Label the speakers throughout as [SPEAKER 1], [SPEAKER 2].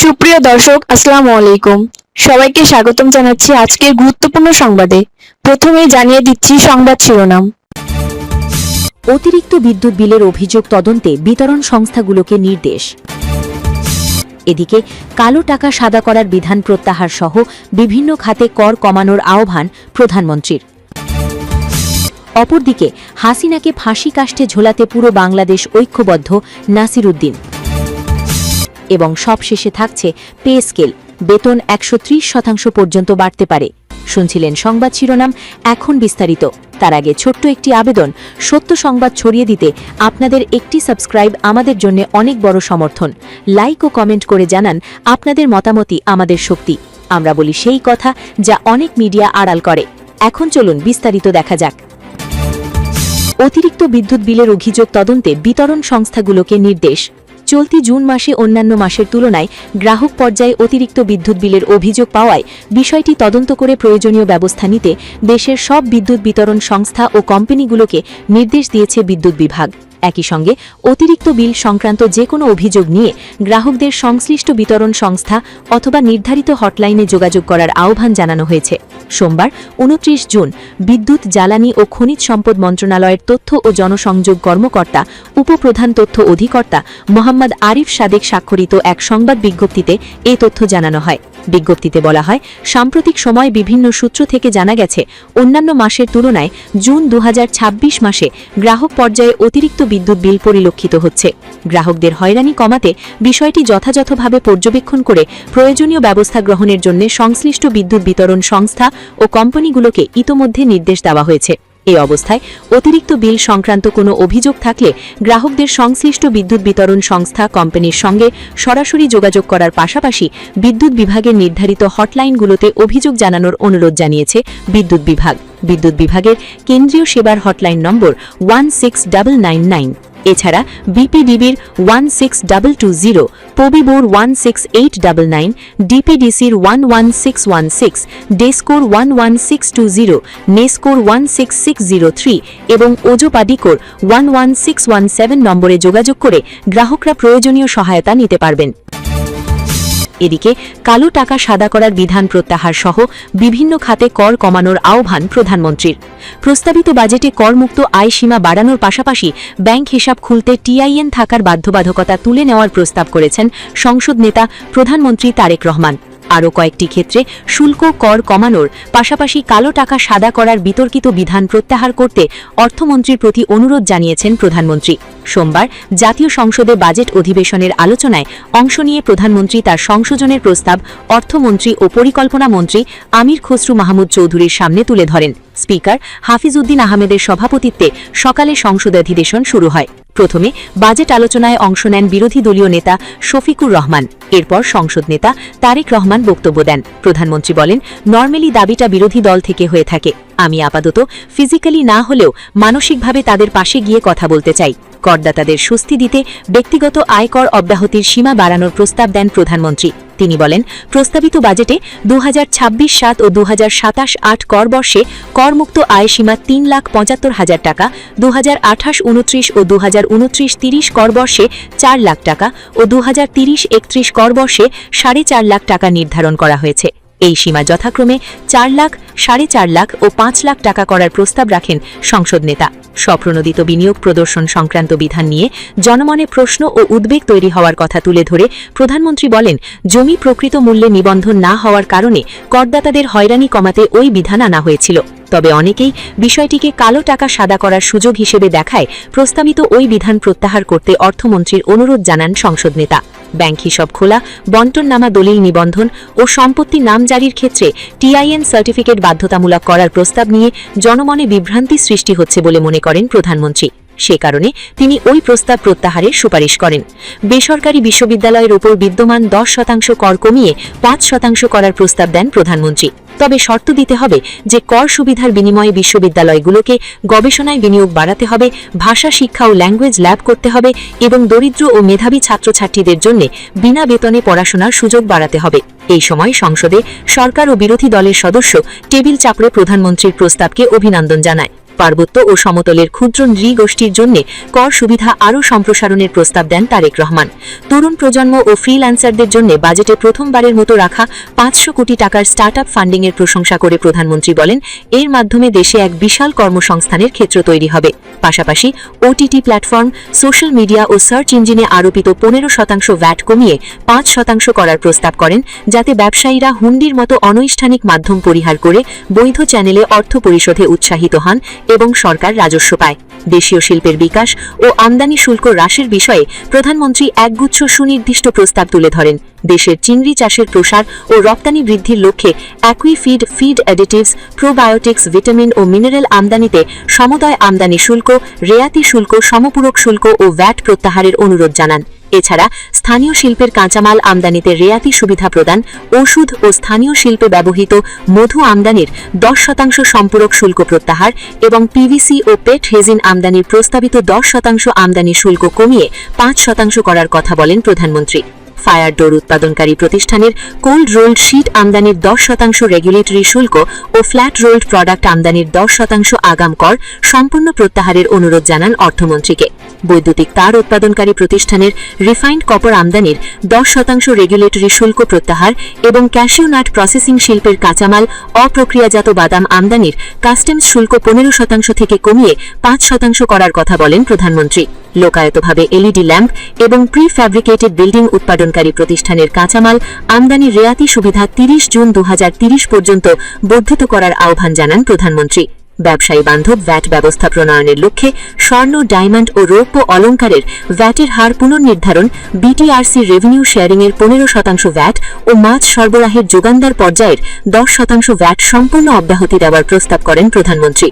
[SPEAKER 1] সুপ্রিয় দর্শক, আসসালামু আলাইকুম। সবাইকে স্বাগতম জানাচ্ছি আজকের গুরুত্বপূর্ণ সংবাদে। প্রথমেই জানিয়ে দিচ্ছি সংবাদ শিরোনাম।
[SPEAKER 2] অতিরিক্ত বিদ্যুৎ বিলের অভিযোগ তদন্তে বিতরণ সংস্থাগুলোকে নির্দেশ। এদিকে কালো টাকা সাদা করার বিধান প্রত্যাহার সহ বিভিন্ন খাতে কর কমানোর আহ্বান প্রধানমন্ত্রীর। অপরদিকে হাসিনাকে ফাঁসি কাষ্ঠে ঝোলাতে পুরো বাংলাদেশ ঐক্যবদ্ধ নাসিরুদ্দিন। এবং সবশেষে থাকছে পে স্কেল, বেতন ১৩০% পর্যন্ত বাড়তে পারে। শুনছিলেন সংবাদ শিরোনাম, এখন বিস্তারিত। তার আগে ছোট্ট একটি আবেদন, সত্য সংবাদ ছড়িয়ে দিতে আপনাদের একটি সাবস্ক্রাইব আমাদের জন্য অনেক বড় সমর্থন। লাইক ও কমেন্ট করে জানান আপনাদের মতামতই আমাদের শক্তি। আমরা বলি সেই কথা যা অনেক মিডিয়া আড়াল করে। এখন চলুন বিস্তারিত দেখা যাক। অতিরিক্ত বিদ্যুৎ বিলের অভিযোগ তদন্তে বিতরণ সংস্থাগুলোকে নির্দেশ। চলতি জুন মাসে অন্যান্য মাসের তুলনায় গ্রাহক পর্যায়ে অতিরিক্ত বিদ্যুৎ বিলের অভিযোগ পাওয়ায় বিষয়টি তদন্ত করে প্রয়োজনীয় ব্যবস্থা নিতে দেশের সব বিদ্যুৎ বিতরণ সংস্থা ও কোম্পানিগুলোকে নির্দেশ দিয়েছে বিদ্যুৎ বিভাগ। একই সঙ্গে অতিরিক্ত বিল সংক্রান্ত যে কোনো অভিযোগ নিয়ে গ্রাহকদের সংশ্লিষ্ট বিতরণ সংস্থা অথবা নির্ধারিত হটলাইনে যোগাযোগ করার আহ্বান জানানো হয়েছে। সোমবার ২৯ জুন বিদ্যুৎ, জ্বালানি ও খনিজ সম্পদ মন্ত্রণালয়ের তথ্য ও জনসংযোগ কর্মকর্তা, উপপ্রধান তথ্য অধিকর্তা মোহাম্মদ আরিফ সাদেক স্বাক্ষরিত এক সংবাদ বিজ্ঞপ্তিতে এ তথ্য জানানো হয়। বিজ্ঞপ্তিতে বলা হয়, সাম্প্রতিক সময় বিভিন্ন সূত্র থেকে জানা গেছে অন্যান্য মাসের তুলনায় জুন ২০২৬ মাসে গ্রাহক পর্যায়ে অতিরিক্ত বিদ্যুৎ বিল পরিলক্ষিত হচ্ছে। গ্রাহকদের হয়রানি কমাতে বিষয়টি যথাযথভাবে পর্যবেক্ষণ করে প্রয়োজনীয় ব্যবস্থা গ্রহণের জন্য সংশ্লিষ্ট বিদ্যুৎ বিতরণ সংস্থা ও কোম্পানিগুলোকে ইতোমধ্যে নির্দেশ দেওয়া হয়েছে। এই অবস্থায় অতিরিক্ত বিল সংক্রান্ত কোনো অভিযোগ থাকলে গ্রাহকদের সংশ্লিষ্ট বিদ্যুৎ বিতরণ সংস্থা কোম্পানির সঙ্গে সরাসরি যোগাযোগ করার পাশাপাশি বিদ্যুৎ বিভাগের নির্ধারিত হটলাইনগুলোতে অভিযোগ জানানোর অনুরোধ জানিয়েছে বিদ্যুৎ বিভাগ। বিদ্যুৎ বিভাগের কেন্দ্রীয় সেবার হটলাইন নম্বর 16999। এছাড়া বিপিডিবির 16220, পবিবোর 16899, ডিপিডিসির 11616, ডেসকোর 11620, নেসকোর 16603 এবং ওজোপাডিকোর 11617 নম্বরে যোগাযোগ করে গ্রাহকরা প্রয়োজনীয় সহায়তা নিতে পারবেন। এদিকে কালো টাকা সাদা করার বিধান প্রত্যাহার সহ বিভিন্ন খাতে কর কমানোর আহ্বান প্রধানমন্ত্রীর। প্রস্তাবিত বাজেটে করমুক্ত আয় সীমা বাড়ানোর পাশাপাশি ব্যাংক হিসাব খুলতে টিআইএন থাকার বাধ্যবাধকতা তুলে নেওয়ার প্রস্তাব করেছেন সংসদ নেতা প্রধানমন্ত্রী তারেক রহমান। আরও কয়েকটি ক্ষেত্রে শুল্ক কর কমানোর পাশাপাশি কালো টাকা সাদা করার বিতর্কিত বিধান প্রত্যাহার করতে অর্থমন্ত্রীর প্রতি অনুরোধ জানিয়েছেন প্রধানমন্ত্রী। সোমবার জাতীয় সংসদে বাজেট অধিবেশনের আলোচনায় অংশ নিয়ে প্রধানমন্ত্রী তার সংশোধনের প্রস্তাব অর্থমন্ত্রী ও পরিকল্পনা মন্ত্রী আমির খসরু মাহমুদ চৌধুরীর সামনে তুলে ধরেন। স্পিকার হাফিজ উদ্দিন আহমেদের সভাপতিত্বে সকালে সংসদ অধিবেশন শুরু হয়। প্রথমে বাজেট আলোচনায় অংশ নেন বিরোধী দলীয় নেতা শফিকুর রহমান। এরপর সংসদ নেতা তারেক রহমান বক্তব্য দেন। প্রধানমন্ত্রী বলেন, নরমালি দাবিটা বিরোধী দল থেকে হয়ে থাকে। আমি আপাতত ফিজিক্যালি না হলেও মানসিকভাবে তাদের পাশে গিয়ে কথা বলতে চাই। করদাতাদের স্বস্তি দিতে ব্যক্তিগত আয়কর অব্যাহতির সীমা বাড়ানোর প্রস্তাব দেন প্রধানমন্ত্রী। তিনি বলেন, প্রস্তাবিত বাজেটে ২০২৬-৭ ও ২০২৭-৮ কর বর্ষে করমুক্ত আয় সীমা ৩,৭৫,০০০ টাকা, ২০২৮-২৯ ও ২০২৯-৩০ কর বর্ষে ৪ লাখ টাকা ও ২০৩০-৩১ কর বর্ষে ৪.৫ লাখ টাকা নির্ধারণ করা হয়েছে। এই সীমা যথাক্রমে ৪ লাখ, ৪.৫ লাখ ও ৫ লাখ টাকা করার প্রস্তাব রাখেন সংসদ নেতা। স্বপ্রণোদিত বিনিয়োগ প্রদর্শন সংক্রান্ত বিধান নিয়ে জনমনে প্রশ্ন ও উদ্বেগ তৈরি হওয়ার কথা তুলে ধরে প্রধানমন্ত্রী বলেন, জমি প্রকৃত মূল্যে নিবন্ধন না হওয়ার কারণে করদাতাদের হয়রানি কমাতে ওই বিধান আনা হয়েছিল। তবে অনেকেই বিষয়টিকে কালো টাকা সাদা করার সুযোগ হিসেবে দেখায় প্রস্তাবিত ওই বিধান প্রত্যাহার করতে অর্থমন্ত্রীর অনুরোধ জানান সংসদ নেতা। ব্যাংক হিসাব খোলা, বন্টননামা দলিল নিবন্ধন ও সম্পত্তি নাম জারির ক্ষেত্রে টিআইএন সার্টিফিকেট বাধ্যতামূলক করার প্রস্তাব নিয়ে জনমনে বিভ্রান্তি সৃষ্টি হচ্ছে বলে মনে করেন প্রধানমন্ত্রী। সে কারণে তিনি ওই প্রস্তাব প্রত্যাহারের সুপারিশ করেন। বেসরকারি বিশ্ববিদ্যালয়ের ওপর বিদ্যমান ১০% কর কমিয়ে ৫% করার প্রস্তাব দেন প্রধানমন্ত্রী। তবে শর্ত দিতে হবে যে কর সুবিধার বিনিময়ে বিশ্ববিদ্যালয়গুলোকে গবেষণায় বিনিয়োগ বাড়াতে হবে, ভাষা শিক্ষা ও ল্যাঙ্গুয়েজ ল্যাব করতে হবে এবং দরিদ্র ও মেধাবী ছাত্রছাত্রীদের জন্য বিনা বেতনে পড়াশোনার সুযোগ বাড়াতে হবে। এই সময় সংসদে সরকার ও বিরোধী দলের সদস্য টেবিল চাপড়ে প্রধানমন্ত্রীর প্রস্তাবকে অভিনন্দন জানায়। পার্বত্য ও সমতলের ক্ষুদ্র নৃগোষ্ঠীর জন্য কর সুবিধা আরও সম্প্রসারণের প্রস্তাব দেন তারেক রহমান। তরুণ প্রজন্ম ও ফ্রিল্যান্সারদের জন্য বাজেটে প্রথমবারের মতো রাখা 500 কোটি টাকার স্টার্টআপ ফান্ডিংয়ের প্রশংসা করে প্রধানমন্ত্রী বলেন, এর মাধ্যমে দেশে এক বিশাল কর্মসংস্থানের ক্ষেত্র তৈরি হবে। পাশাপাশি ওটিটি প্ল্যাটফর্ম, সোশ্যাল মিডিয়া ও সার্চ ইঞ্জিনে আরোপিত 15% ভ্যাট কমিয়ে 5% করার প্রস্তাব করেন, যাতে ব্যবসায়ীরা হুন্ডির মতো অনৈষ্ঠানিক মাধ্যম পরিহার করে বৈধ চ্যানেলে অর্থ পরিশোধে উৎসাহিত হন এবং সরকার রাজস্ব পায়। দেশীয় শিল্পের বিকাশ ও আমদানি শুল্ক হ্রাসের বিষয়ে প্রধানমন্ত্রী একগুচ্ছ সুনির্দিষ্ট প্রস্তাব তুলে ধরেন। দেশের চিংড়ি চাষের প্রসার ও রপ্তানি বৃদ্ধির লক্ষ্যে অ্যাকুইফিড, ফিড অ্যাডিটিভস, প্রোবায়োটিক্স, ভিটামিন ও মিনারেল আমদানিতে সমুদয় আমদানি শুল্ক, রেয়াতি শুল্ক, সমপূরক শুল্ক ও ভ্যাট প্রত্যাহারের অনুরোধ জানান। এছাড়া স্থানীয় শিল্পের কাঁচামাল আমদানিতে রেয়াতি সুবিধা প্রদান, ওষুধ ও স্থানীয় শিল্পে ব্যবহৃত মধু আমদানির 10% সম্পূরক শুল্ক প্রত্যাহার এবং পিভিসি ও পেট হেজিন আমদানির প্রস্তাবিত 10% আমদানি শুল্ক কমিয়ে 5% করার কথা বলেন প্রধানমন্ত্রী। ফায়ার ডোর উৎপাদনকারী প্রতিষ্ঠানের কোল্ড রোল্ড শিট আমদানির 10% রেগুলেটরি শুল্ক ও ফ্ল্যাট রোল্ড প্রোডাক্ট আমদানির 10% আগাম কর সম্পূর্ণ প্রত্যাহারের অনুরোধ জানান অর্থমন্ত্রীকে। বৈদ্যুতিক তার উৎপাদনকারী প্রতিষ্ঠানের রিফাইন্ড কপার আমদানির 10% রেগুলেটরি শুল্ক প্রত্যাহার এবং ক্যাশিউ নাট প্রসেসিং শিল্পের কাঁচামাল, অপ্রক্রিয়াজাত বাদাম আমদানির কাস্টমস শুল্ক 15% থেকে কমিয়ে 5% করার কথা বলেন প্রধানমন্ত্রী। লোকায়তভাবে এলইডি ল্যাম্প এবং প্রি ফ্যাব্রিকেটেড বিল্ডিং উৎপাদনকারী প্রতিষ্ঠানের কাঁচামাল আমদানির রেয়াতি সুবিধা 30 জুন 2030 পর্যন্ত বর্ধিত করার আহ্বান জানান প্রধানমন্ত্রী। ব্যবসায়ী বান্ধব ভ্যাট ব্যবস্থা প্রণয়নের লক্ষ্যে স্বর্ণ, ডায়মন্ড ও রৌপ্য অলংকারের ভ্যাটের হার পুনর্নির্ধারণ, বিটিআরসি রেভিনিউ শেয়ারিংয়ের 15% ভ্যাট ও মাছ সরবরাহের যোগানদার পর্যায়ের 10% ভ্যাট সম্পূর্ণ অব্যাহতি দেওয়ার প্রস্তাব করেন প্রধানমন্ত্রী।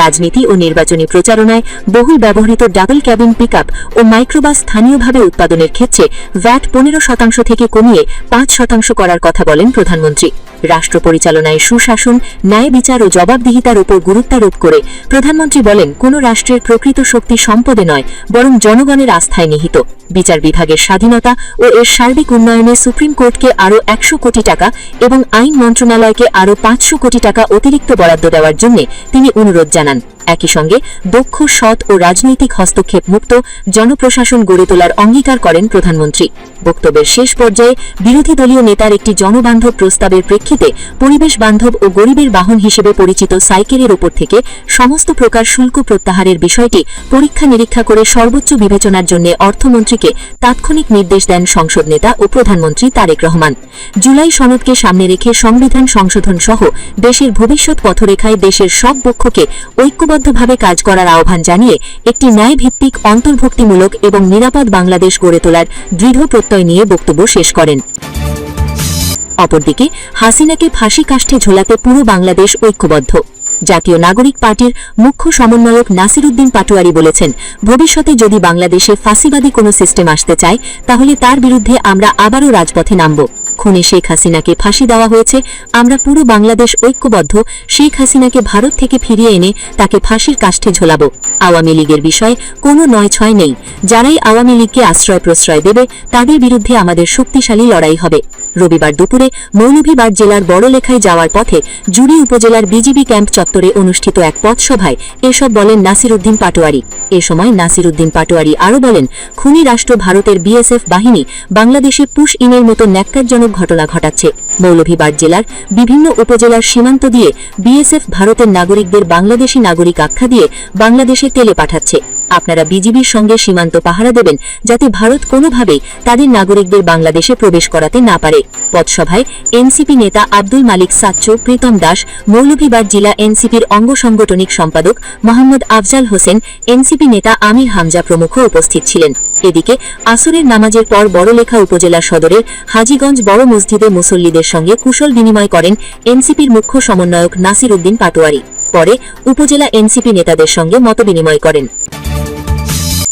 [SPEAKER 2] রাজনীতি ও নির্বাচনী প্রচারণায় বহুল ব্যবহৃত ডাবল ক্যাবিন পিকআপ ও মাইক্রোবাস স্থানীয়ভাবে উৎপাদনের ক্ষেত্রে ভ্যাট 15% থেকে কমিয়ে 5% করার কথা বলেন প্রধানমন্ত্রী। রাষ্ট্র পরিচালনায় সুশাসন, ন্যায় বিচার ও জবাবদিহিতার উপর গুরুত্বারোপ করে প্রধানমন্ত্রী বলেন, কোন রাষ্ট্রের প্রকৃত শক্তি সম্পদে নয়, বরং জনগণের আস্থায় নিহিত। বিচার বিভাগের স্বাধীনতা ও এর সার্বিক উন্নয়নে সুপ্রিম কোর্টকে আরও 100 কোটি টাকা এবং আইন মন্ত্রণালয়কে আরও 500 কোটি টাকা অতিরিক্ত বরাদ্দ দেওয়ার জন্য তিনি অনুরোধ জানান। একই সঙ্গে দক্ষ, সৎ ও রাজনৈতিক হস্তক্ষেপ মুক্ত জনপ্রশাসন গড়ে তোলার অঙ্গীকার করেন প্রধানমন্ত্রী। বক্তব্যের শেষ পর্যায়ে বিরোধী দলীয় নেতার একটি জনবান্ধব প্রস্তাবের প্রেক্ষিতে পরিবেশ বান্ধব ও গরিবের বাহন হিসেবে পরিচিত সাইকেলের ওপর থেকে সমস্ত প্রকার শুল্ক প্রত্যাহারের বিষয়টি পরীক্ষা নিরীক্ষা করে সর্বোচ্চ বিবেচনার জন্য অর্থমন্ত্রীকে তাৎক্ষণিক নির্দেশ দেন সংসদ নেতা ও প্রধানমন্ত্রী তারেক রহমান। জুলাই সনদকে সামনে রেখে সংবিধান সংশোধন সহ দেশের ভবিষ্যৎ পথরেখায় দেশের সব পক্ষকে ঐক্যবদ্ধভাবে কাজ করার আহ্বান জানিয়ে একটি ন্যায়ভিত্তিক, অন্তর্ভুক্তিমূলক এবং নিরাপদ বাংলাদেশ গড়ে তোলার দৃঢ় প্রত্যয় নিয়ে বক্তব্য শেষ করেন। অপরদিকে হাসিনাকে ফাঁসি কাষ্ঠে ঝোলাতে পুরো বাংলাদেশ ঐক্যবদ্ধ। জাতীয় নাগরিক পার্টির মুখ্য সমন্বয়ক নাসিরউদ্দিন পাটোয়ারি বলেছেন, ভবিষ্যতে যদি বাংলাদেশে ফাঁসিবাদী কোনো সিস্টেম আসতে চায়, তাহলে তার বিরুদ্ধে আমরা আবারও রাজপথে নামব। খুনে শেখ হাসিনাকে ফাঁসি দেওয়া হয়েছে, আমরা পুরো বাংলাদেশ ঐক্যবদ্ধ শেখ হাসিনাকে ভারত থেকে ফিরিয়ে এনে তাকে ফাঁসির কাষ্ঠে ঝোলাব। আওয়ামী লীগের বিষয়ে কোনো নয়-ছয় নেই। যারাই আওয়ামী লীগকে আশ্রয় প্রশ্রয় দেবে, তাদের বিরুদ্ধে আমাদের শক্তিশালী লড়াই হবে। রবিবার দুপুরে মৌলভীবাজার জেলার বড়লেখায় যাওয়ার পথে জুড়ি উপজেলার বিজিবি ক্যাম্প চত্বরে অনুষ্ঠিত এক পথসভায় এসব বলেন নাসিরউদ্দিন পাটোয়ারি। এ সময় নাসিরউদ্দিন পাটোয়ারি আরও বলেন, খুনি রাষ্ট্র ভারতের বিএসএফ বাহিনী বাংলাদেশে পুশ ইনের মতো ন্যাক্কারজনক ঘটনা ঘটাচ্ছে। মৌলভীবাজার জেলার বিভিন্ন উপজেলার সীমান্ত দিয়ে বিএসএফ ভারতের নাগরিকদের বাংলাদেশি নাগরিক আখ্যা দিয়ে বাংলাদেশে তেলে পাঠাচ্ছে। আপনারা বিজিবির সঙ্গে সীমান্ত পাহারা দেবেন, যাতে ভারত কোনোভাবেই তাদের নাগরিকদের বাংলাদেশে প্রবেশ করাতে না পারে। পথসভায় এনসিপি নেতা আব্দুল মালিক সাচ্চু, প্রীতম দাস, মৌলভীবাজার জেলা এনসিপির অঙ্গ সাংগঠনিক সম্পাদক মোহাম্মদ আফজাল হোসেন, এনসিপি নেতা আমির হামজা প্রমুখ উপস্থিত ছিলেন। এদিকে আসরের নামাজের পর বড়লেখা উপজেলা সদরের হাজীগঞ্জ বড় মসজিদে মুসল্লিদের সঙ্গে কুশল বিনিময় করেন এনসিপির মুখ্য সমন্বয়ক নাসিরউদ্দিন পাটোয়ারি। পরে উপজেলা এনসিপি নেতাদের সঙ্গে মতবিনিময় করেন।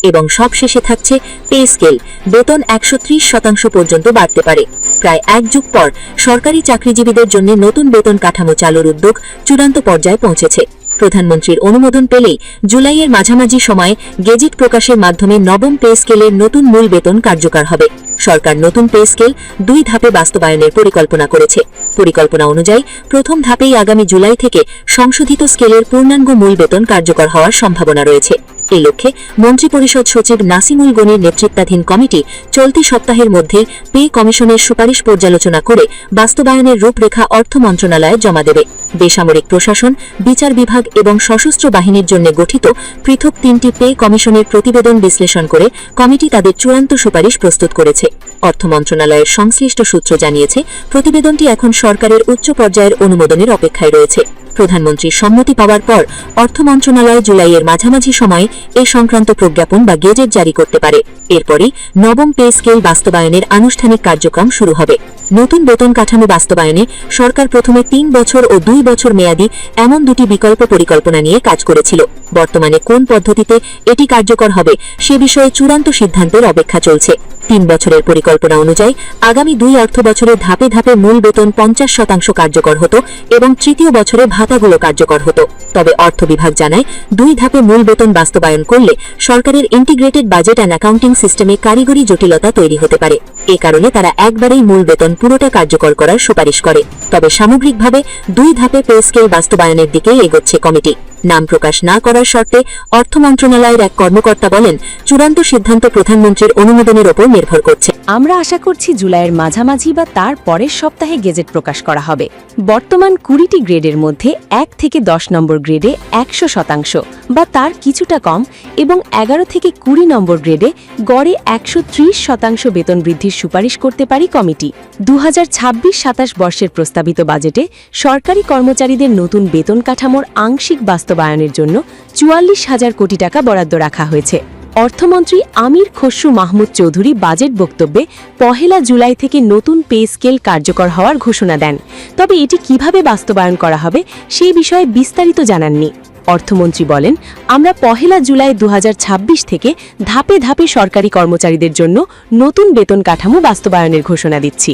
[SPEAKER 2] এবং সবশেষে থাকছে পে স্কেল, বেতন 130% পর্যন্ত বাড়তে পারে। প্রায় এক যুগ পর সরকারি চাকরিজীবীদের জন্য নতুন বেতন কাঠামো চালুর উদ্যোগ চূড়ান্ত পর্যায়ে পৌঁছেছে। প্রধানমন্ত্রীর অনুমোদন পেলেই জুলাইয়ের মাঝামাঝি সময়ে গেজেট প্রকাশের মাধ্যমে নবম পে স্কেলের নতুন মূল বেতন কার্যকর হবে। সরকার নতুন পে স্কেল 2 ধাপে বাস্তবায়নের পরিকল্পনা করেছে। পরিকল্পনা অনুযায়ী প্রথম ধাপেই আগামী জুলাই থেকে সংশোধিত স্কেলের পূর্ণাঙ্গ মূল বেতন কার্যকর হওয়ার সম্ভাবনা রয়েছে। এই লক্ষ্যে মন্ত্রিপরিষদ সচিব নাসিমুল গনির নেতৃত্বাধীন কমিটি চলতি সপ্তাহের মধ্যেই পে কমিশনের সুপারিশ পর্যালোচনা করে বাস্তবায়নের রূপরেখা অর্থ মন্ত্রণালয়ে জমা দেবে। বেসামরিক প্রশাসন, বিচার বিভাগ এবং সশস্ত্র বাহিনীর জন্য গঠিত পৃথক 3টি পে কমিশনের প্রতিবেদন বিশ্লেষণ করে কমিটি তাদের চূড়ান্ত সুপারিশ প্রস্তুত করেছে। অর্থ মন্ত্রণালয়ের সংশ্লিষ্ট সূত্র জানিয়েছে, প্রতিবেদনটি এখন সরকারের উচ্চ পর্যায়ের অনুমোদনের অপেক্ষায় রয়েছে। প্রধানমন্ত্রীর সম্মতি পাওয়ার পর অর্থ মন্ত্রণালয় জুলাইয়ের মাঝামাঝি সময়ে এ সংক্রান্ত প্রজ্ঞাপন বা গেজেট জারি করতে পারে। এরপরই নবম পে স্কেল বাস্তবায়নের আনুষ্ঠানিক কার্যক্রম শুরু হবে। নতুন বেতন কাঠামো বাস্তবায়নে সরকার প্রথমে 3 বছর ও 2 বছর মেয়াদী এমন দুটি বিকল্প পরিকল্পনা নিয়ে কাজ করেছিল। বর্তমানে কোন পদ্ধতিতে এটি কার্যকর হবে সে বিষয়ে চূড়ান্ত সিদ্ধান্তের অপেক্ষা চলছে। 3 বছরের পরিকল্পনা অনুযায়ী আগামী 2 অর্থ বছরে ধাপে ধাপে মূল বেতন 50% কার্যকর হতো এবং তৃতীয় বছরে ভাতাগুলো কার্যকর হতো। তবে অর্থ বিভাগ জানায়, 2 ধাপে মূল বেতন বাস্তবায়ন করলে সরকারের ইন্টিগ্রেটেড বাজেট অ্যান্ড অ্যাকাউন্টিং সিস্টেমে কারিগরি জটিলতা তৈরি হতে পারে। এ কারণে তারা একবারেই মূল বেতন পুরোটা কার্যকর করার সুপারিশ করে। তবে সামগ্রিকভাবে 2 ধাপে পে স্কেল বাস্তবায়নের দিকে এগোচ্ছে কমিটি। নাম প্রকাশ না করার শর্তে অর্থ মন্ত্রণালয়ের এক কর্মকর্তা বলেন, চূড়ান্ত সিদ্ধান্ত প্রধানমন্ত্রীর অনুমোদনের ওপর নির্ভর করছে।
[SPEAKER 3] আমরা আশা করছি জুলাইয়ের মাঝামাঝি বা তার পরের সপ্তাহে গেজেট প্রকাশ করা হবে। বর্তমান 20টি গ্রেডের মধ্যে 1 থেকে 10 নম্বর গ্রেডে 100% বা তার কিছুটা কম এবং 11 থেকে 20 নম্বর গ্রেডে গড়ে 130% বেতন বৃদ্ধির সুপারিশ করতে পারি কমিটি। 2026-27 বর্ষের প্রস্তাবিত বাজেটে সরকারি কর্মচারীদের নতুন বেতন কাঠামোর আংশিক বাস্তবায়নের জন্য 44,000 কোটি টাকা বরাদ্দ রাখা হয়েছে। অর্থমন্ত্রী আমির খসরু মাহমুদ চৌধুরী বাজেট বক্তব্যে 1 জুলাই থেকে নতুন পে স্কেল কার্যকর হওয়ার ঘোষণা দেন। তবে এটি কিভাবে বাস্তবায়ন করা হবে সেই বিষয়ে বিস্তারিত জানাননি। অর্থমন্ত্রী বলেন, আমরা 1 জুলাই 2026 থেকে ধাপে ধাপে সরকারি কর্মচারীদের জন্য নতুন বেতন কাঠামো বাস্তবায়নের ঘোষণা দিচ্ছি।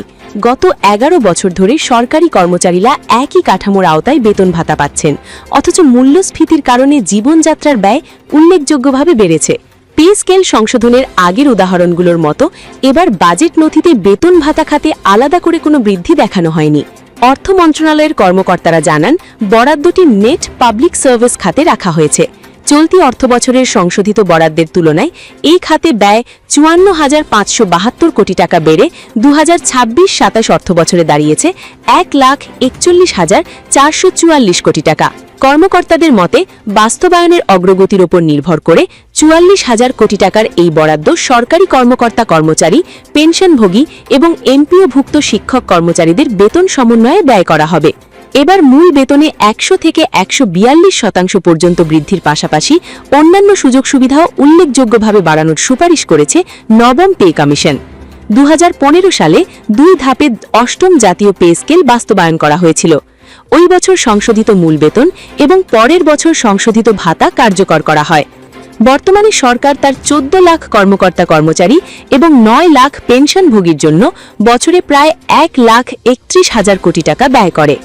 [SPEAKER 3] গত 11 বছর ধরে সরকারি কর্মচারীরা একই কাঠামোর আওতায় বেতন ভাতা পাচ্ছেন, অথচ মূল্যস্ফীতির কারণে জীবনযাত্রার ব্যয় উল্লেখযোগ্যভাবে বেড়েছে। পে স্কেল সংশোধনের আগের উদাহরণগুলোর মতো এবার বাজেট নথিতে বেতন ভাতা খাতে আলাদা করে কোনো বৃদ্ধি দেখানো হয়নি। অর্থ মন্ত্রণালয়ের কর্মকর্তারা জানান, বরাদ্দটি নেট পাবলিক সার্ভিস খাতে রাখা হয়েছে। চলতি অর্থবছরের সংশোধিত বরাদ্দের তুলনায় এই খাতে ব্যয় 54,572 কোটি টাকা বেড়ে 2026-27 অর্থবছরে দাঁড়িয়েছে 1,41,444 কোটি টাকা। কর্মকর্তাদের মতে, বাস্তবায়নের অগ্রগতির ওপর নির্ভর করে 44,000 কোটি টাকার এই বরাদ্দ সরকারি কর্মকর্তা কর্মচারী, পেনশনভোগী এবং এমপিওভুক্ত শিক্ষক কর্মচারীদের বেতন সমন্বয়ে ব্যয় করা হবে। এবার মূল বেতনে 100 থেকে 142% পর্যন্ত বৃদ্ধির পাশাপাশি অন্যান্য সুযোগ সুবিধাও উল্লেখযোগ্যভাবে বাড়ানোর সুপারিশ করেছে নবম পে কমিশন। 2015 সালে 2 ধাপে 8ম জাতীয় পে স্কেল বাস্তবায়ন করা হয়েছিল। ওই বছর সংশোধিত মূল বেতন এবং পরের বছর সংশোধিত ভাতা কার্যকর করা হয়। বর্তমানে সরকার তার 14 লাখ কর্মকর্তা কর্মচারী এবং 9 লাখ পেনশনভোগীর জন্য বছরে প্রায় 1,31,000 কোটি টাকা ব্যয় করে।